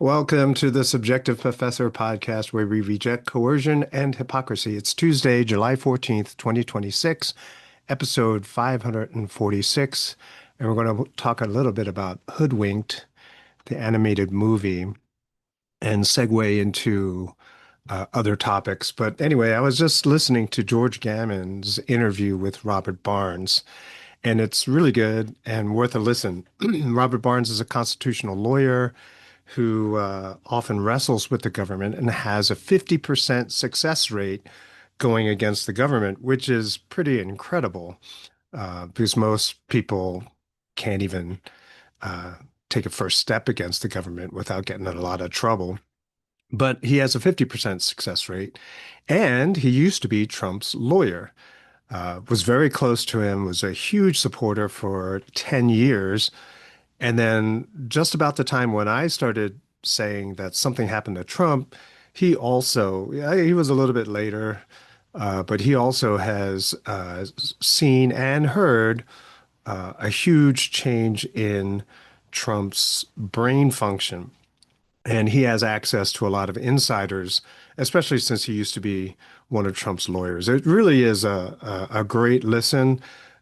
Welcome to the Subjective Professor podcast where we reject coercion and hypocrisy. It's Tuesday, July 14th, 2026, episode 546, and we're going to talk a little bit about Hoodwinked, the animated movie, and segue into other topics. But anyway, I was just listening to George Gammon's interview with Robert Barnes, and it's really good and worth a listen. Robert Barnes is a constitutional lawyer who often wrestles with the government and has a 50% success rate going against the government, which is pretty incredible because most people can't even uh, take a first step against the government without getting in a lot of trouble. But he has a 50% success rate, and he used to be Trump's lawyer. Was very close to him, was a huge supporter for 10 years, and then just about the time when I started saying that something happened to Trump, he was a little bit later, but he also has seen and heard a huge change in Trump's brain function. And he has access to a lot of insiders, especially since he used to be one of Trump's lawyers. It really is a great listen,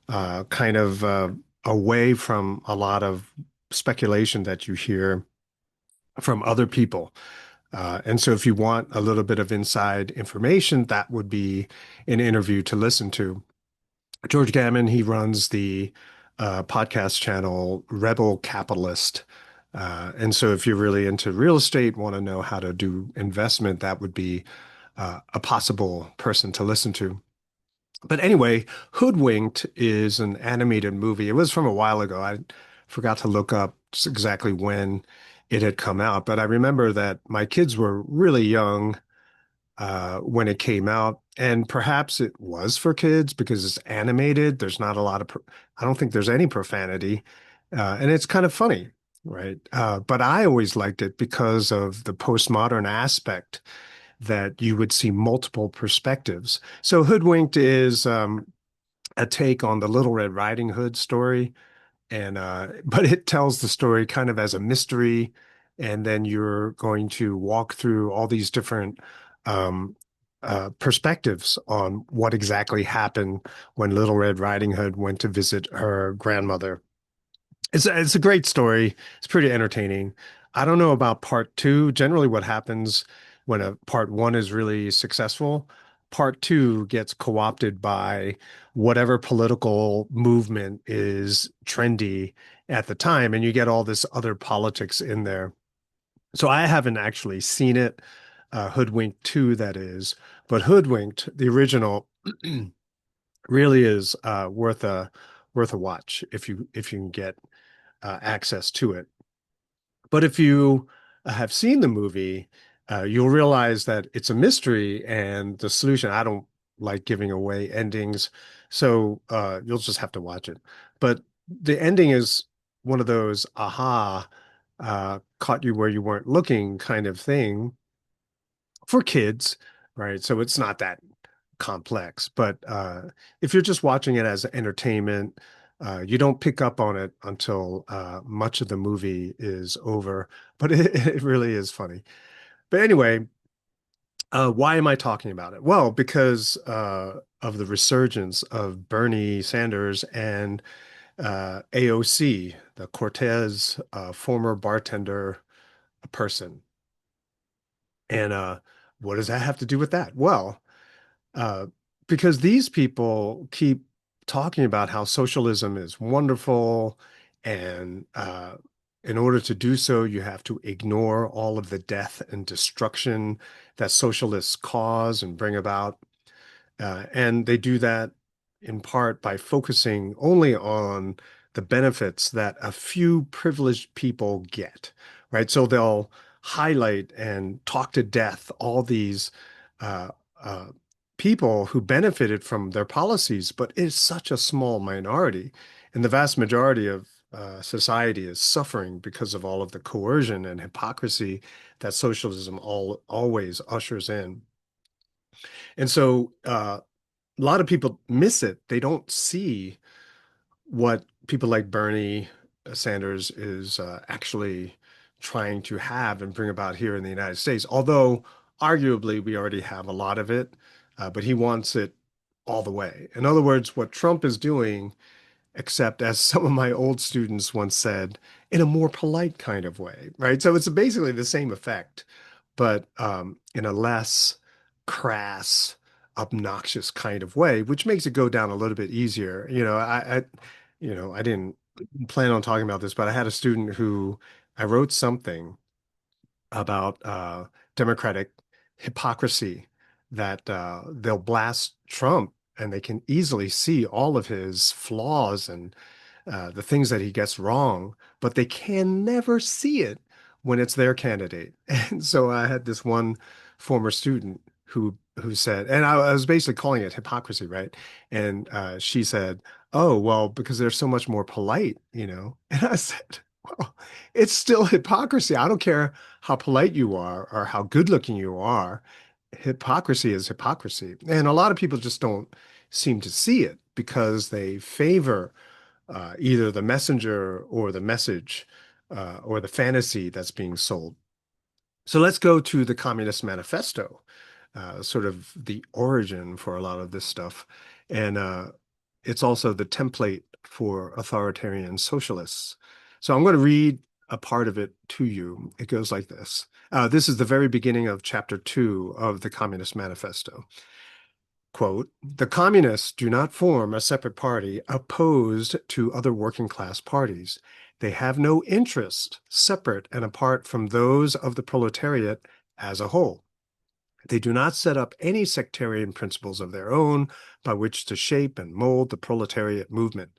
kind of away from a lot of speculation that you hear from other people. And so if you want a little bit of inside information, that would be an interview to listen to. George Gammon, he runs the podcast channel Rebel Capitalist. And so if you're really into real estate, want to know how to do investment, that would be a possible person to listen to. But anyway, Hoodwinked is an animated movie. It was from a while ago. I forgot to look up exactly when it had come out, but I remember that my kids were really young when it came out, and perhaps it was for kids because it's animated. There's not a lot of, I don't think there's any profanity, and it's kind of funny, right? But I always liked it because of the postmodern aspect that you would see multiple perspectives. So Hoodwinked is a take on the Little Red Riding Hood story, and but it tells the story kind of as a mystery, and then you're going to walk through all these different um, perspectives on what exactly happened when Little Red Riding Hood went to visit her grandmother. It's a great story. It's pretty entertaining. I don't know about part two. Generally, what happens when a part one is really successful, part two gets co-opted by whatever political movement is trendy at the time, and you get all this other politics in there. So I haven't actually seen it, Hoodwinked 2, that is, but Hoodwinked, the original, really is worth a watch if you can get access to it. But if you have seen the movie, you'll realize that it's a mystery and the solution. I don't like giving away endings, so you'll just have to watch it. But the ending is one of those aha, caught you where you weren't looking kind of thing for kids, right? So it's not that complex. But if you're just watching it as entertainment, you don't pick up on it until much of the movie is over. But it really is funny. But anyway, why am I talking about it? Well, because of the resurgence of Bernie Sanders and AOC, the Cortez former bartender person. And what does that have to do with that? Well, uh, because these people keep talking about how socialism is wonderful, and in order to do so, you have to ignore all of the death and destruction that socialists cause and bring about. And they do that in part by focusing only on the benefits that a few privileged people get, right? So they'll highlight and talk to death all these uh, uh, people who benefited from their policies, but it's such a small minority. And the vast majority of society is suffering because of all of the coercion and hypocrisy that socialism always ushers in. And so a lot of people miss it. They don't see what people like Bernie Sanders is actually trying to have and bring about here in the United States, although arguably we already have a lot of it, but he wants it all the way. In other words, what Trump is doing, except as some of my old students once said, in a more polite kind of way, right? So it's basically the same effect, but in a less crass, obnoxious kind of way, which makes it go down a little bit easier. I didn't plan on talking about this, but I had a student who I wrote something about democratic hypocrisy that they'll blast Trump and they can easily see all of his flaws and the things that he gets wrong, but they can never see it when it's their candidate. And so I had this one former student who said, and I was basically calling it hypocrisy, right? And she said, "Oh, well, because they're so much more polite, you know." And I said, "Well, it's still hypocrisy. I don't care how polite you are or how good looking you are. Hypocrisy is hypocrisy." And a lot of people just don't seem to see it because they favor either the messenger or the message or the fantasy that's being sold. So let's go to the Communist Manifesto, sort of the origin for a lot of this stuff. And it's also the template for authoritarian socialists. So I'm going to read a part of it to you. It goes like this. This is the very beginning of chapter 2 of the Communist Manifesto. Quote, "The communists do not form a separate party opposed to other working class parties. They have no interest separate and apart from those of the proletariat as a whole. They do not set up any sectarian principles of their own by which to shape and mold the proletariat movement.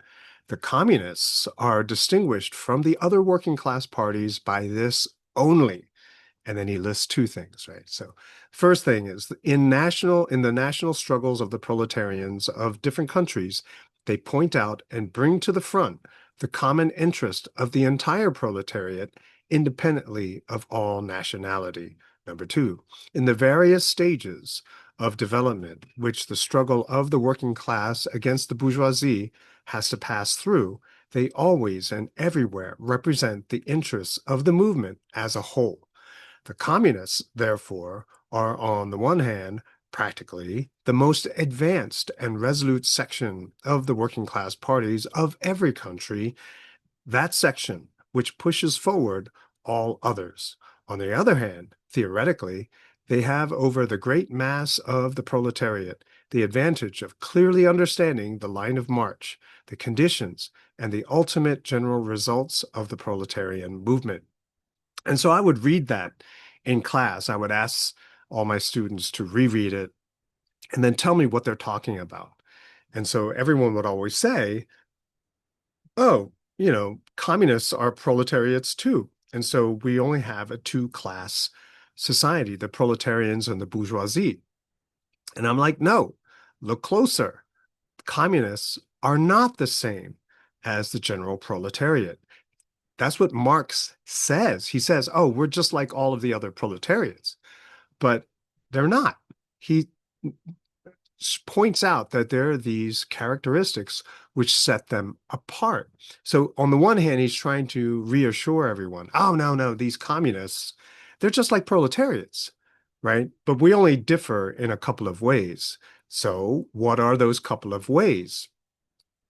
The communists are distinguished from the other working class parties by this only." And then he lists two things, right? So first thing is in the national struggles of the proletarians of different countries, they point out and bring to the front the common interest of the entire proletariat, independently of all nationality. Number two, in the various stages of development which the struggle of the working class against the bourgeoisie has to pass through, they always and everywhere represent the interests of the movement as a whole. The communists, therefore, are on the one hand, practically, the most advanced and resolute section of the working class parties of every country, that section which pushes forward all others. On the other hand, theoretically, they have over the great mass of the proletariat the advantage of clearly understanding the line of march, the conditions, and the ultimate general results of the proletarian movement. And so I would read that in class. I would ask all my students to reread it and then tell me what they're talking about. And so everyone would always say, "Oh, communists are proletariats too. And so we only have a two-class society, the proletarians and the bourgeoisie." And I'm like, "No, look closer. Communists are not the same as the general proletariat." That's what Marx says. He says, "Oh, we're just like all of the other proletariats," but they're not. He points out that there are these characteristics which set them apart. So on the one hand, he's trying to reassure everyone, "Oh, no, no, these communists, they're just like proletariats, right? But we only differ in a couple of ways." So what are those couple of ways?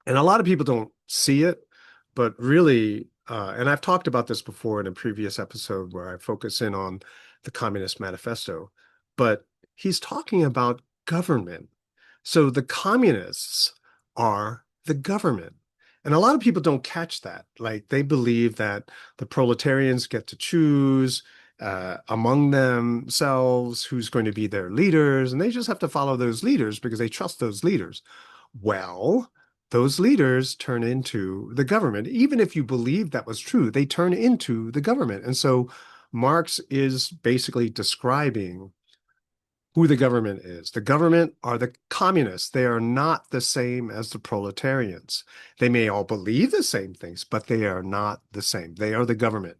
And a lot of people don't see it, but really, and I've talked about this before in a previous episode where I focus in on the Communist Manifesto, but he's talking about government. So the communists are the government. And a lot of people don't catch that. Like they believe that the proletarians get to choose among themselves who's going to be their leaders, and they just have to follow those leaders because they trust those leaders. Well, those leaders turn into the government. Even if you believe that was true, they turn into the government. And so Marx is basically describing who the government is. The government are the communists. They are not the same as the proletarians. They may all believe the same things, but they are not the same. They are the government.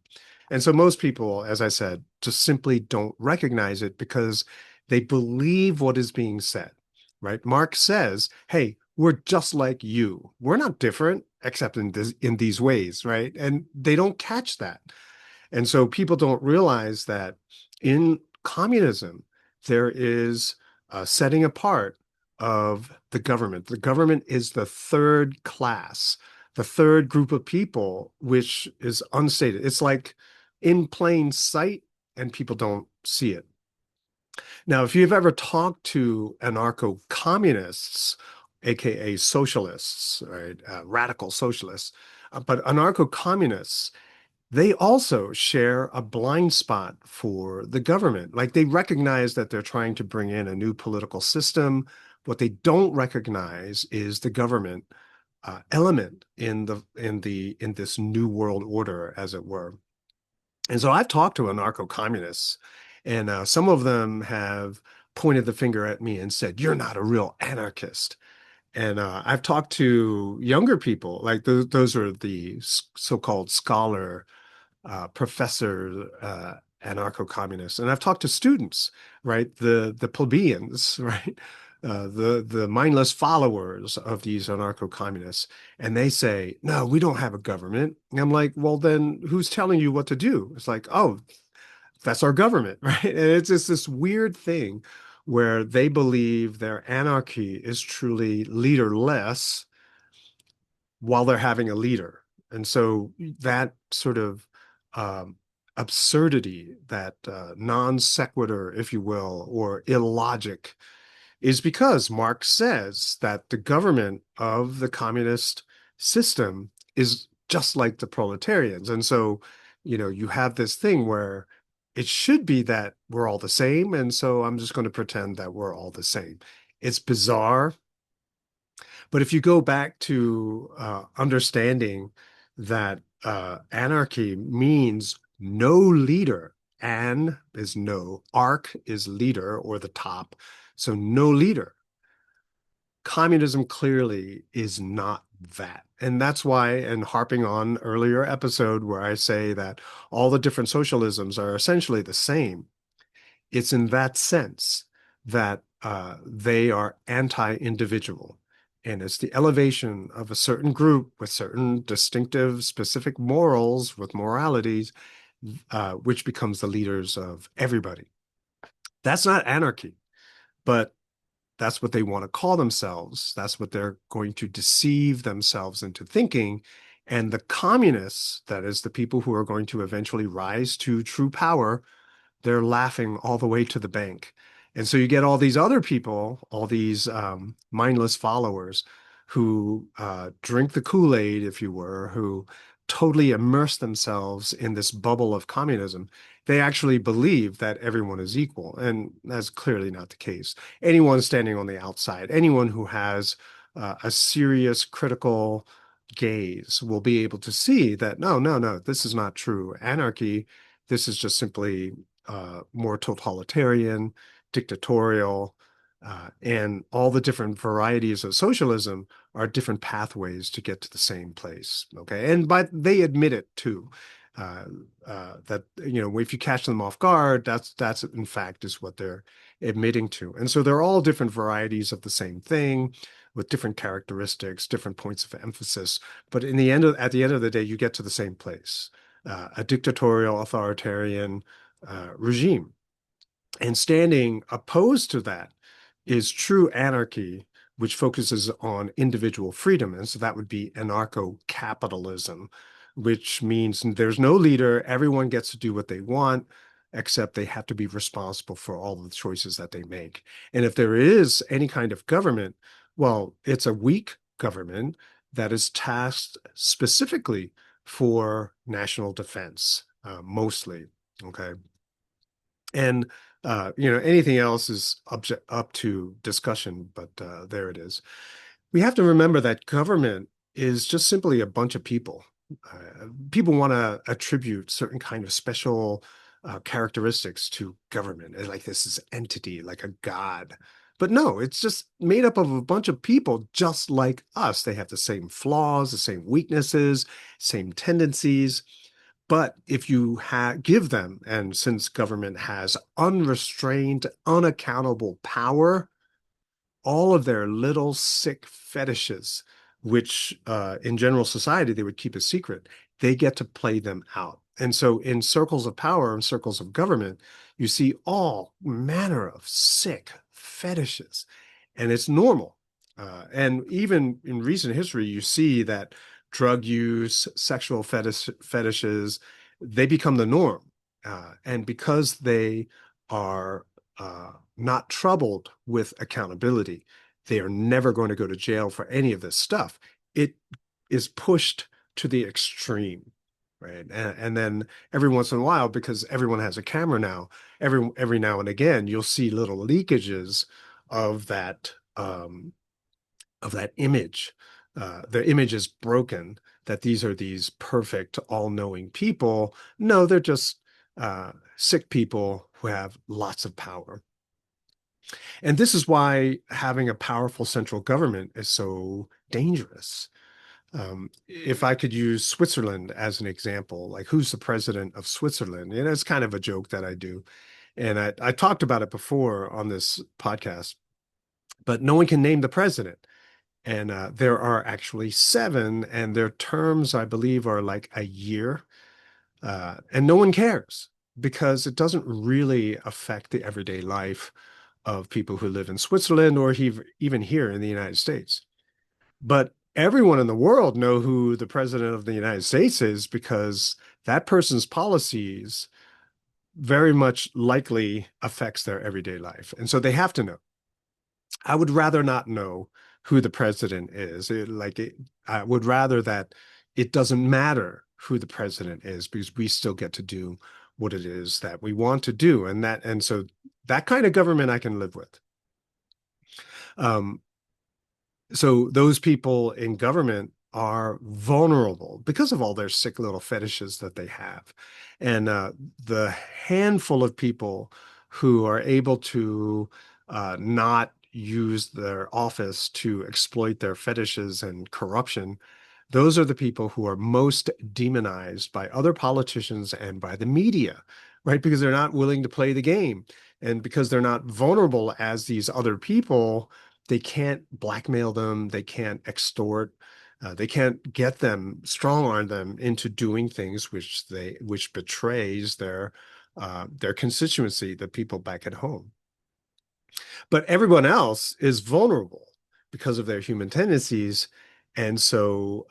And so most people, as I said, just simply don't recognize it because they believe what is being said, right? Marx says, "Hey, we're just like you. We're not different except in these ways," right? And they don't catch that. And so people don't realize that in communism, there is a setting apart of the government. The government is the third class, the third group of people, which is unstated. It's like in plain sight, and people don't see it. Now, if you've ever talked to anarco-communists, aka socialists, right, radical socialists, but anarco-communists, they also share a blind spot for the government. Like they recognize that they're trying to bring in a new political system. What they don't recognize is the government element in this new world order, as it were. And so I've talked to anarco-communists, and some of them have pointed the finger at me and said, "You're not a real anarchist." And I've talked to younger people, like those are the so-called scholar professor anarcho-communists, and I've talked to students, right, the plebeians, right, the mindless followers of these anarcho-communists, and they say, "No, we don't have a government." And I'm like, "Well, then who's telling you what to do?" It's like, "Oh, that's our government," right? And it's just this weird thing where they believe their anarchy is truly leaderless while they're having a leader. And so that sort of um, absurdity, that non sequitur, if you will, or illogic, is because Marx says that the government of the communist system is just like the proletarians. And so, you have this thing where it should be that we're all the same. And so I'm just going to pretend that we're all the same. It's bizarre. But if you go back to understanding that anarchy means no leader, an is no, arc is leader or the top, so no leader. Communism clearly is not that. And that's why, and harping on earlier episode where I say that all the different socialisms are essentially the same, it's in that sense that they are anti-individual. And it's the elevation of a certain group with certain distinctive, specific morals, with moralities, which becomes the leaders of everybody. That's not anarchy, but that's what they want to call themselves. That's what they're going to deceive themselves into thinking. And the communists, that is, the people who are going to eventually rise to true power, they're laughing all the way to the bank. And so you get all these other people, all these mindless followers who drink the Kool-Aid, if you were, who totally immerse themselves in this bubble of communism. They actually believe that everyone is equal. And that's clearly not the case. Anyone standing on the outside, anyone who has a serious critical gaze will be able to see that no, no, no, this is not true. Anarchy, this is just simply more totalitarian, dictatorial, and all the different varieties of socialism are different pathways to get to the same place. Okay, and but they admit it too. Uh, that if you catch them off guard, that's in fact is what they're admitting to. And so they're all different varieties of the same thing with different characteristics, different points of emphasis. But at the end of the day, you get to the same place, a dictatorial, authoritarian regime. And standing opposed to that is true anarchy, which focuses on individual freedom. And so that would be anarco-capitalism, which means there's no leader. Everyone gets to do what they want, except they have to be responsible for all of the choices that they make. And if there is any kind of government, well, it's a weak government that is tasked specifically for national defense, mostly. Okay. And anything else is up to discussion, but there it is. We have to remember that government is just simply a bunch of people. People want to attribute certain kind of special characteristics to government, like this is entity, like a god. But no, it's just made up of a bunch of people just like us. They have the same flaws, the same weaknesses, same tendencies. But if you give them, and since government has unrestrained, unaccountable power, all of their little sick fetishes, which in general society they would keep a secret, they get to play them out. And so in circles of power and circles of government, you see all manner of sick fetishes, and it's normal. And even in recent history, you see that drug use, sexual fetishes, they become the norm. And because they are not troubled with accountability, they are never going to go to jail for any of this stuff. It is pushed to the extreme, right? And then every once in a while, because everyone has a camera now, every now and again, you'll see little leakages of that image. The image is broken, that these are these perfect, all-knowing people. No, they're just sick people who have lots of power. And this is why having a powerful central government is so dangerous. If I could use Switzerland as an example, like who's the president of Switzerland? And it's kind of a joke that I do. And I talked about it before on this podcast, but no one can name the president. And there are actually seven, and their terms, I believe, are like a year. And no one cares because it doesn't really affect the everyday life of people who live in Switzerland or even here in the United States. But everyone in the world know who the president of the United States is because that person's policies very much likely affects their everyday life. And so they have to know. I would rather not know who the president is. I would rather that it doesn't matter who the president is because we still get to do what it is that we want to do. And so that kind of government I can live with. So those people in government are vulnerable because of all their sick little fetishes that they have. And the handful of people who are able to not use their office to exploit their fetishes and corruption, those are the people who are most demonized by other politicians and by the media, right? Because they're not willing to play the game. And because they're not vulnerable as these other people, they can't blackmail them, they can't extort, they can't get them, strong arm them into doing things which betrays their constituency, the people back at home. But everyone else is vulnerable because of their human tendencies, and so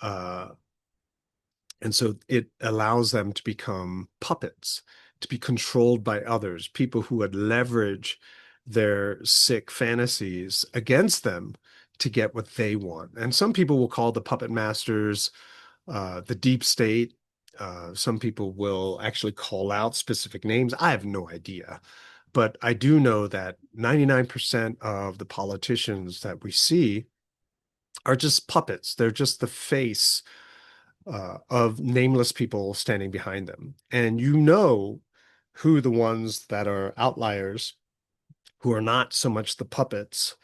it allows them to become puppets, to be controlled by others, people who would leverage their sick fantasies against them to get what they want. And some people will call the puppet masters the deep state. Some people will actually call out specific names. I have no idea. But I do know that 99% of the politicians that we see are just puppets. They're just the face of nameless people standing behind them. And you know who the ones that are outliers, who are not so much the puppets,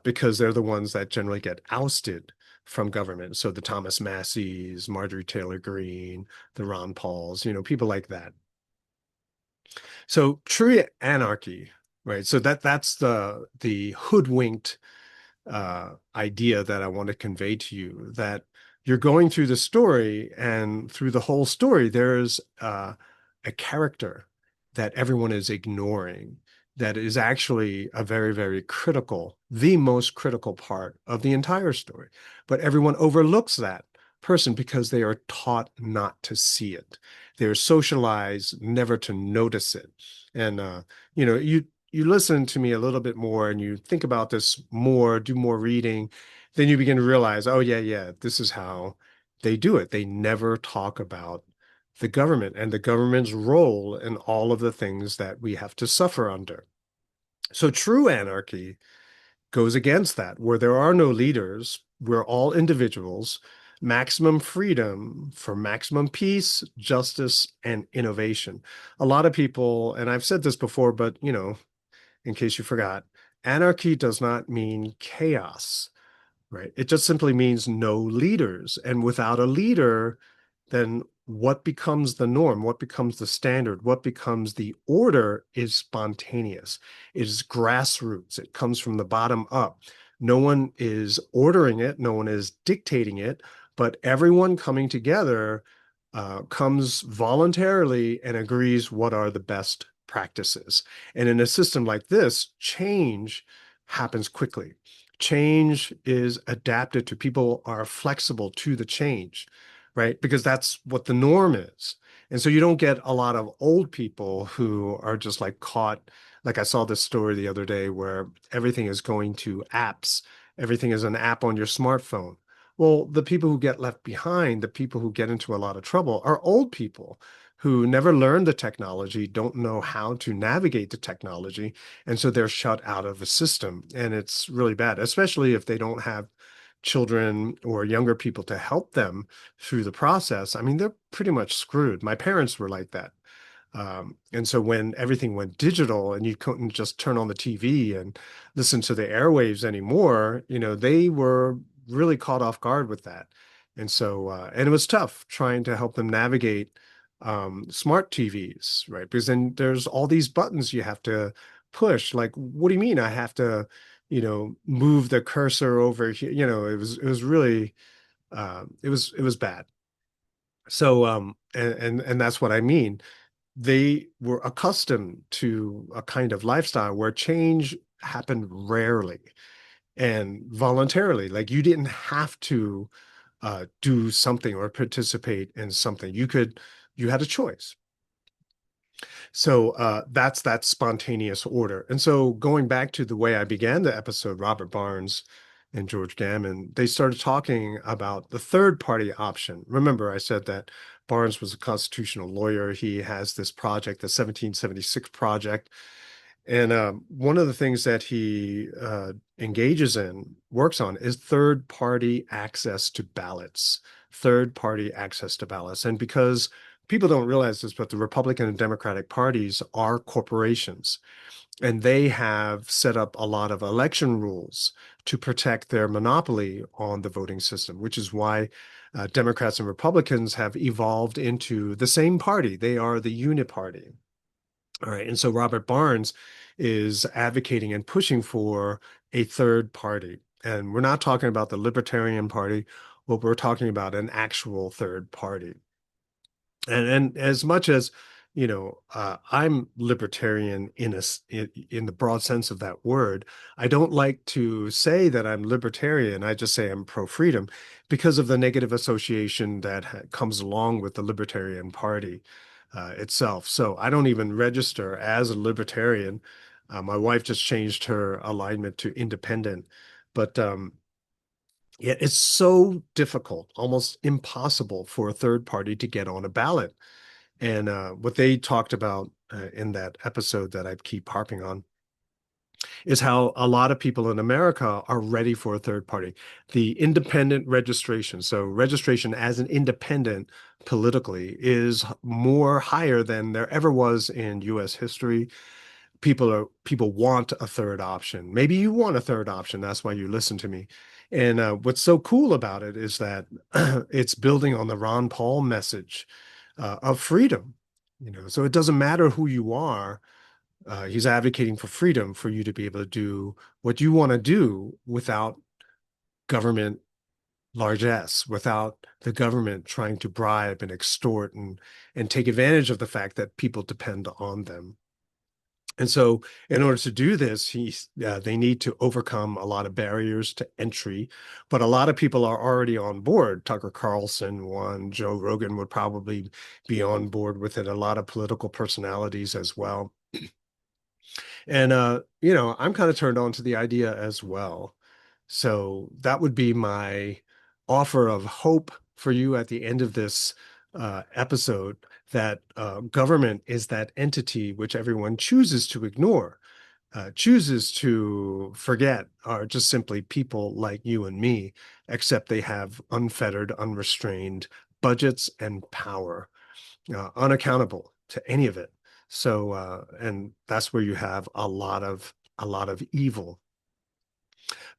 because they're the ones that generally get ousted from government. So the Thomas Masseys, Marjorie Taylor Greene, the Ron Pauls, people like that. So true anarchy, right? So that's the hoodwinked idea that I want to convey to you, that you're going through the story, and through the whole story, there's a character that everyone is ignoring that is actually a very, very critical, the most critical part of the entire story. But everyone overlooks that person because they are taught not to see it. They're socialized never to notice it. And, you listen to me a little bit more and you think about this more, do more reading, then you begin to realize, oh, yeah, this is how they do it. They never talk about the government and the government's role in all of the things that we have to suffer under. So true anarchy goes against that, where there are no leaders, we're all individuals, maximum freedom for maximum peace, justice, and innovation. A lot of people, and I've said this before, but in case you forgot, anarchy does not mean chaos, right? It just simply means no leaders. And without a leader, then what becomes the norm? What becomes the standard? What becomes the order is spontaneous. It is grassroots. It comes from the bottom up. No one is ordering it. No one is dictating it, but everyone coming together comes voluntarily and agrees what are the best practices. And in a system like this, change happens quickly. Change is adapted to people are flexible to the change, right? Because that's what the norm is. And so you don't get a lot of old people who are just like caught. Like I saw this story the other day where everything is going to apps. Everything is an app on your smartphone. Well, the people who get left behind, the people who get into a lot of trouble, are old people who never learned the technology, don't know how to navigate the technology, and so they're shut out of the system. And it's really bad, especially if they don't have children or younger people to help them through the process. I mean, they're pretty much screwed. My parents were like that. And so when everything went digital and you couldn't just turn on the TV and listen to the airwaves anymore, they were really caught off guard with that. And so, and it was tough trying to help them navigate smart TVs, right? Because then there's all these buttons you have to push. Like, what do you mean I have to, move the cursor over here? It was really, it was bad. So, and that's what I mean. They were accustomed to a kind of lifestyle where change happened rarely and voluntarily. Like you didn't have to do something or participate in something. You had a choice. So that's that spontaneous order. And so going back to the way I began the episode, Robert Barnes and George Gammon, they started talking about the third party option. Remember, I said that Barnes was a constitutional lawyer. He has this project, the 1776 project. And one of the things that he engages in, works on, is third party access to ballots, third party access to ballots. And because people don't realize this, but the Republican and Democratic parties are corporations, and they have set up a lot of election rules to protect their monopoly on the voting system, which is why Democrats and Republicans have evolved into the same party. They are the uniparty. All right. And so Robert Barnes is advocating and pushing for a third party. And we're not talking about the Libertarian Party, but we're talking about an actual third party. And as much as I'm libertarian in the broad sense of that word, I don't like to say that I'm libertarian. I just say I'm pro-freedom because of the negative association that comes along with the Libertarian Party itself. So I don't even register as a libertarian. My wife just changed her alignment to independent, but yeah, it's so difficult, almost impossible for a third party to get on a ballot. And what they talked about in that episode that I keep harping on is how a lot of people in America are ready for a third party. The independent registration, so registration as an independent politically, is more higher than there ever was in US history. People want a third option. Maybe you want a third option. That's why you listen to me. And what's so cool about it is that it's building on the Ron Paul message of freedom. So it doesn't matter who you are. He's advocating for freedom for you to be able to do what you want to do without government largesse, without the government trying to bribe and extort and take advantage of the fact that people depend on them. And so, in order to do this, they need to overcome a lot of barriers to entry. But a lot of people are already on board. Tucker Carlson, one, Joe Rogan would probably be on board with it. A lot of political personalities as well. And I'm kind of turned on to the idea as well. So that would be my offer of hope for you at the end of this episode, that government is that entity which everyone chooses to ignore, chooses to forget, are just simply people like you and me, except they have unfettered, unrestrained budgets and power, unaccountable to any of it. So, and that's where you have a lot of evil.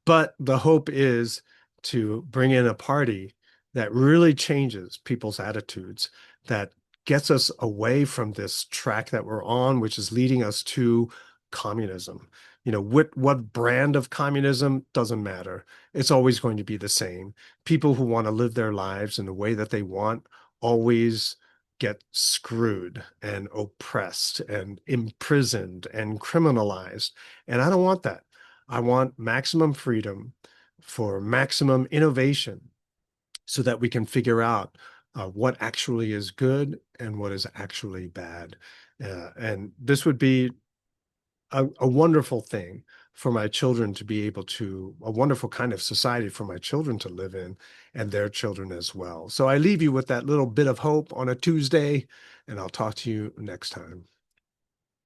But the hope is to bring in a party that really changes people's attitudes, that gets us away from this track that we're on, which is leading us to communism. What brand of communism doesn't matter. It's always going to be the same. People who want to live their lives in the way that they want always get screwed and oppressed and imprisoned and criminalized. And I don't want that. I want maximum freedom for maximum innovation so that we can figure out what actually is good and what is actually bad. And this would be a wonderful thing for my children to be able to, a wonderful kind of society for my children to live in and their children as well. So I leave you with that little bit of hope on a Tuesday, and I'll talk to you next time.